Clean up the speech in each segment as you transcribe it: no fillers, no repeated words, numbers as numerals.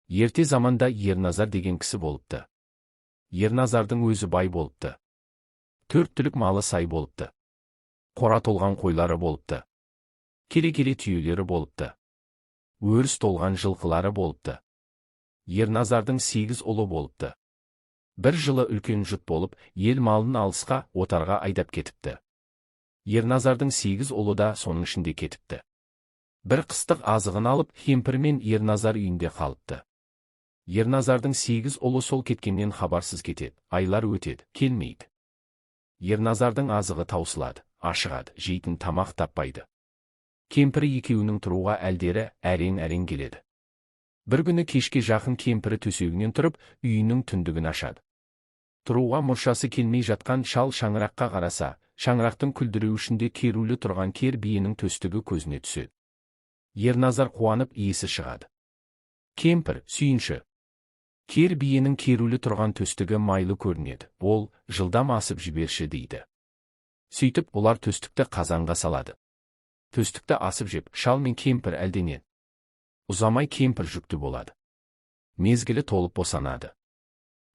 Ерте заманда Ерназар деген кісі болыпты. Ерназардың өзі бай болыпты. 4 түлік малы сай болыпты. Қора толған қойлары болыпты. Келе-келе түйелері болыпты. Өріс толған жылқылары болыпты. Ерназардың 8 ұлы болыпты. Бір жылы үлкен жұт болып, ел малын алысқа, отарға айдап кетіпті. Ерназардың 8 ұлы да соның ішінде кетіпті. Бір қыстық азығын алып, кемпір мен Ерназар үйінде қалыпты. Ерназардың 8 ұлы сол кеткеннен хабарсыз кетеді, айлар өтеді, келмейді. Ерназардың азығы таусылады, ашығады, жейтін тамақ таппайды. Кемпірі екеуінің тұруға әлдері әрең-әрең келеді. Бір күні кешке жақын кемпірі төсегінен тұрып, үйінің түндігін ашады. Тұруға мұршасы келмей жатқан шал шаңыраққа қараса, шаңырақтың күлдіреуішінде керулі тұрған кер биенің төстігі көзіне түседі. Ерназар қуанып иесі шығады. Кемпір, сүйінші. Кер биенің керулі тұрған төстігі майлы көрінеді, ол жылдам асып жіберші дейді. Сөйтіп бұлар төстікті қазанға салады. Төстікті асып жеп, шал мен кемпір әлденеді. Ұзамай кемпір жүкті болады. Мезгілі толып босанады.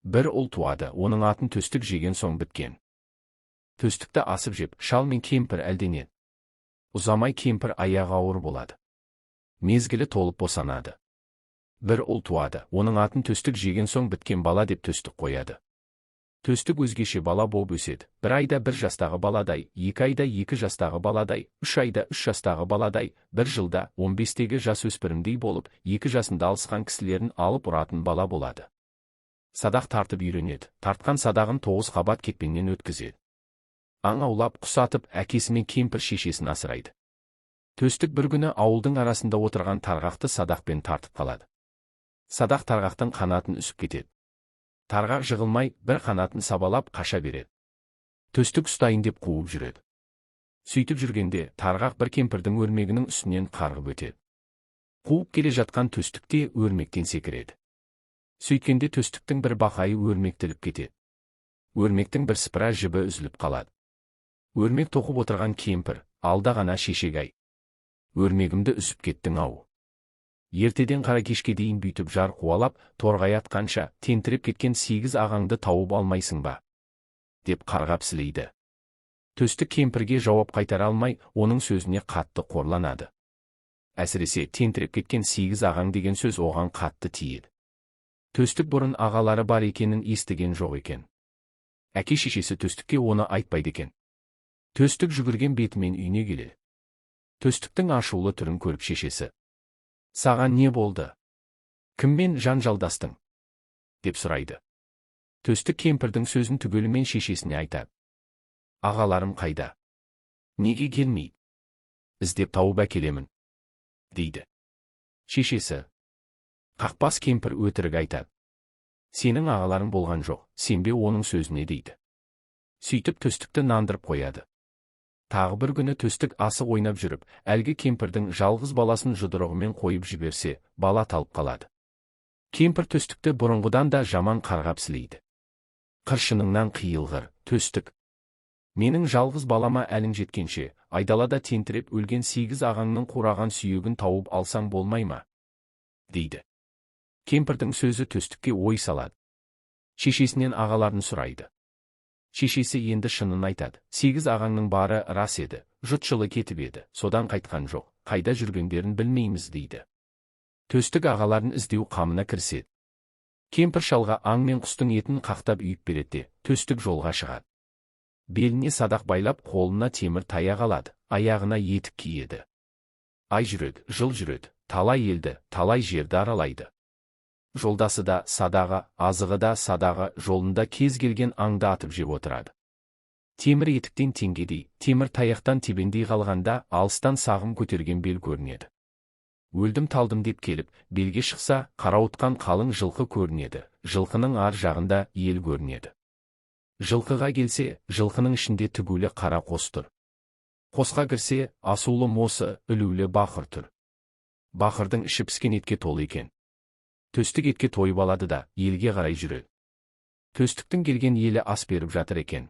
Бір ұл туады, оның атын төстік жеген соң біткен. Төстікті асып жеп, шал мен кемпір әлденеді. Ұзамай кемпір аяғы ауыр болады. Мезгілі толып босанады. Бір ұл туады, оның атын төстік жеген соң біткен бала деп төстік қояды. Төстік өзгеше бала болып өседі. 1 айда 1 жастағы баладай, 2 айда 2 жастағы баладай, 3 айда 3 жастағы баладай, 1 жылда 15-тегі жас өспірімдей болып, 2 жасында алысқан кісілерін алып ұратын бала болады. Садақ тартып үйренеді, тартқан садағын 9 қабат кетпеннен өткізеді. Аң аулап, құс атып, әкесі мен кемпір шешесін асырайды. Төстік бір күні ауылдың арасында отырған тарғақты садақпен тартып қалады. Садақ тарғақтың қанатын үсіп кетеді. Тарғақ жығылмай, бір қанатын сабалап қаша береді. Төстік ұстайын деп қуып жүреді. Сөйтіп жүргенде, тарғақ бір кемпірдің өрмегінің үстінен қарғып өтеді. Қуып келе жатқан төстікте өрмектен секіреді. Сөйткенде төстіктің бір бақайы өрмектіліп кетеді. Өрмектің бір сыпыра жібі үзіліп қалады. Өрмек тоқып отырған кемпір, алда ғана шешек-ай. Өрмегімді үзіп кеттің ау. Ертеден қара кешке дейін бүйтіп жар қуалап, торғай атқанша, тентіреп кеткен 8 ағаңды тауып алмайсың ба? Деп қарғап сілейді. Төстік кемпірге жауап қайтара алмай, оның сөзіне қатты қорланады. Әсіресе тентіреп кеткен 8 ағаң деген сөз оған қатты тиеді. Төстік бұрын ағалары бар екенін естіген жоқ екен. Әке-шешесі төстікке оны айтпайды екен. Төстік жүгірген бетімен үйіне келеді. Төстіктің ашулы түрін көріп шешесі: «Саған не болды? Кіммен жанжалдастың?» деп сұрайды. Төстік кемпірдің сөзін түгелімен шешесіне айтады. «Ағаларым қайда? Неге келмейді? Іздеп тауып әкелемін», дейді. Шешесі: «Қақпас кемпір өтірік айтады. Сенің ағаларың болған жоқ, сенбе оның сөзіне», дейді. Сөйтіп төстікті нандырып қояды. Тағы бір күні төстік асық ойнап жүріп, әлгі кемпірдің жалғыз баласын жұдырығымен қойып жіберсе, бала талып қалады. Кемпір төстікті бұрынғыдан да жаман қарғап сілейді. «Қыршыныңнан қиылғыр, төстік. Менің жалғыз балама әлің жеткенше, айдалада тентіреп өлген 8 ағаңның қураған сүйегін тауып алсаң болмай ма?» дейді. Кемпірдің сөзі төстікке ой салады. Шешесінен ағаларын сұрайды. Шешесі енді шынын айтады. 8 ағаңның бары рас еді, жұт жылы кетіп еді, содан қайтқан жоқ, қайда жүргендерін білмейміз, дейді. Төстік ағаларын іздеу қамына кіріседі. Кемпір шалға аң мен құстың етін қақтап үйіп береді, төстік жолға шығады. Беліне садақ байлап, қолына темір таяқ алады, аяғына етік киеді. Ай жүреді, жыл жүреді, талай елді, талай жерді аралайды. Жолдасы да садағы, азығы да садағы, жолында кез келген аңды атып жеп отырады. Темір етіктен теңгедей, темір таяқтан тебендей қалғанда, алыстан сағым көтерген бел көрінеді. Өлдім талдым деп келіп, белге шықса, қарауытқан қалың жылқы көрінеді, жылқының ар жағында ел көрінеді. Жылқыға келсе, жылқының ішінде тігулі қара қос тұр. Қосқа кірсе, асулы мосы, үлулі бақыр тұр. Бақырдың іші піскен етке толы екен. Төстік етке тойып алады да, елге қарай жүреді. Төстіктің келген елі ас беріп жатыр екен.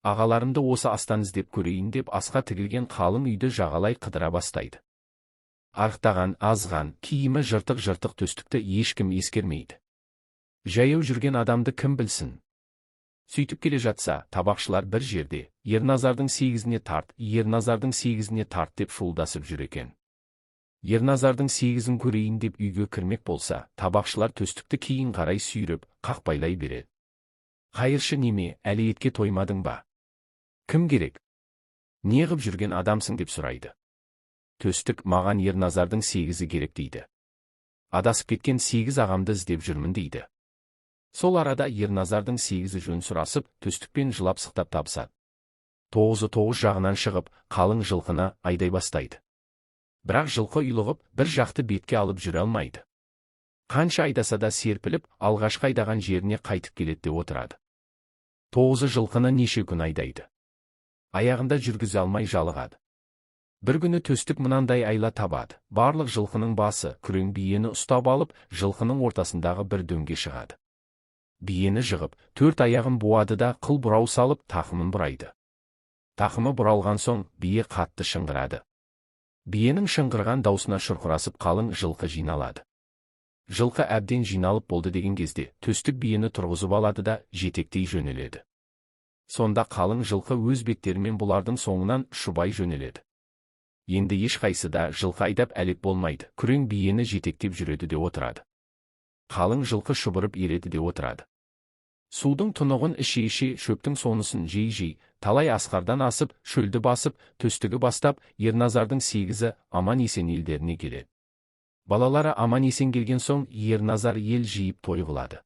Ағаларымды осы астан іздеп көрейін деп асқа тігілген қалың үйді жағалай қыдыра бастайды. арықтаған, азған, киімі жыртық-жыртық төстікті ешкім ескермейді. Жаяу жүрген адамды кім білсін? Сөйтіп келе жатса, табақшылар бір жерде, Ерназардың сегізіне тарт, Ерназардың сегізіне тарт деп шуылдасып жүр екен. Ерназардың сегізін көрейін деп үйге кірмек болса, табақшылар төстікті кейін қарай сүйреп, қақпайлай береді. Қайыршы неме, әлі етке тоймадың ба? Кім керек? Не ғып жүрген адамсың деп сұрайды. Төстік, маған Ерназардың сегізі керек дейді. Адасып кеткен сегіз ағамды іздеп жүрмін дейді. Сол арада Ерназардың сегізі жөн сұрасып, төстікпен жылап сықтап табысады. Тоғызы тоғыз жағынан шығып, қалың жылқыны айдай бастайды. Бірақ жылқы ұйлығып, бір жақты бетке алып жүре алмайды. Қанша айдаса да серпіліп, алғашқы айдаған жеріне қайтып келеді де отырады. Тоғызы жылқыны неше күн айдайды. Аяғында жүргізе алмай жалығады. Бір күні төстік мынандай айла табады. Барлық жылқының басы, күрең биені ұстап алып, жылқының ортасындағы бір дөңге шығады. Биені жығып, төрт аяғын буады да қыл бұрау салып, тақымын бұрайды. Тақымы бұралған соң, бие қатты шыңғырады. Биенің шыңғырған даусына шұрқырасып қалың жылқы жиналады. Жылқы әбден жиналып болды деген кезде, төстік биені тұрғызып алады да жетектей жөнеледі. Сонда қалың жылқы өз беттерімен бұлардың соңынан шұбай жөнеледі. Енді ешқайсы да жылқы айдап әлек болмайды, күрең биені жетектеп жүреді де отырады. Қалың жылқы шұбырып ереді де отырады. Судың тұнығын іше-іше, шөптің сонысын жей-жей, талай асқардан асып, шөлді басып, төстігі бастап, Ерназардың сегізі аман-есен елдеріне келеді. Балалары аман-есен келген соң, Ерназар ел жиып той қылады.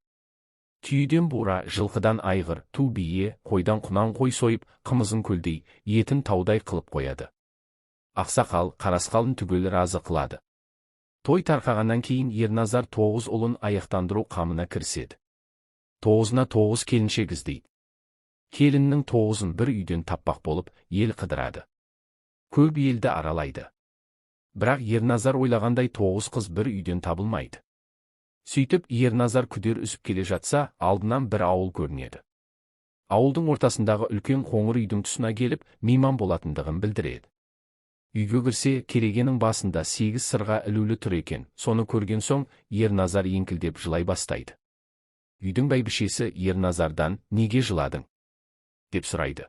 Түйеден бура, жылқыдан айғыр, ту бие, қойдан құнан қой сойып, қымызын көлдей, етін таудай қылып қояды. Ақсақал, қарасқалын түгел разы қылады. Той тарқағаннан кейін Ерназар 9 ұлын аяқтандыру қамына кіріседі. 9-на 9 келіншек іздейді. Келіннің 9-ын бір үйден таппақ болып, ел қыдырады. Көп елді аралайды. Бірақ Ерназар ойлағандай 9 қыз бір үйден табылмайды. Сөйтіп, Ерназар күдер үсіп келе жатса, алдынан бір ауыл көрінеді. Ауылдың ортасындағы үлкен қоңыр үйдің тұсына келіп, мейман болатындығын білдіреді. Үйге кірсе, керегенің басында 8 сырға ілулі тұр екен. Соны көрген соң, Ерназар еңкілдеп жылай бастайды. Үйдің бәйбішесі Ерназардан, неге жыладың? деп сұрайды.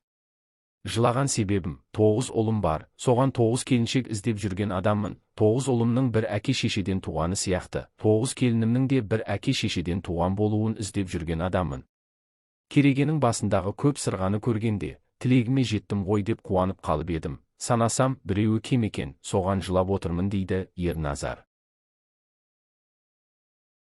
Жылаған себебім, 9 ұлым бар, соған 9 келіншек іздеп жүрген адаммын. 9 ұлымның бір әке-шешеден туғаны сияқты, 9 келінімнің де бір әке-шешеден туған болуын іздеп жүрген адаммын. Керегенің басындағы көп сырғаны көргенде, тілегіме жеттім ғой деп қуанып қалып едім. Санасам, біреуі кем екен, соған жылап отырмын дейді Ерназар.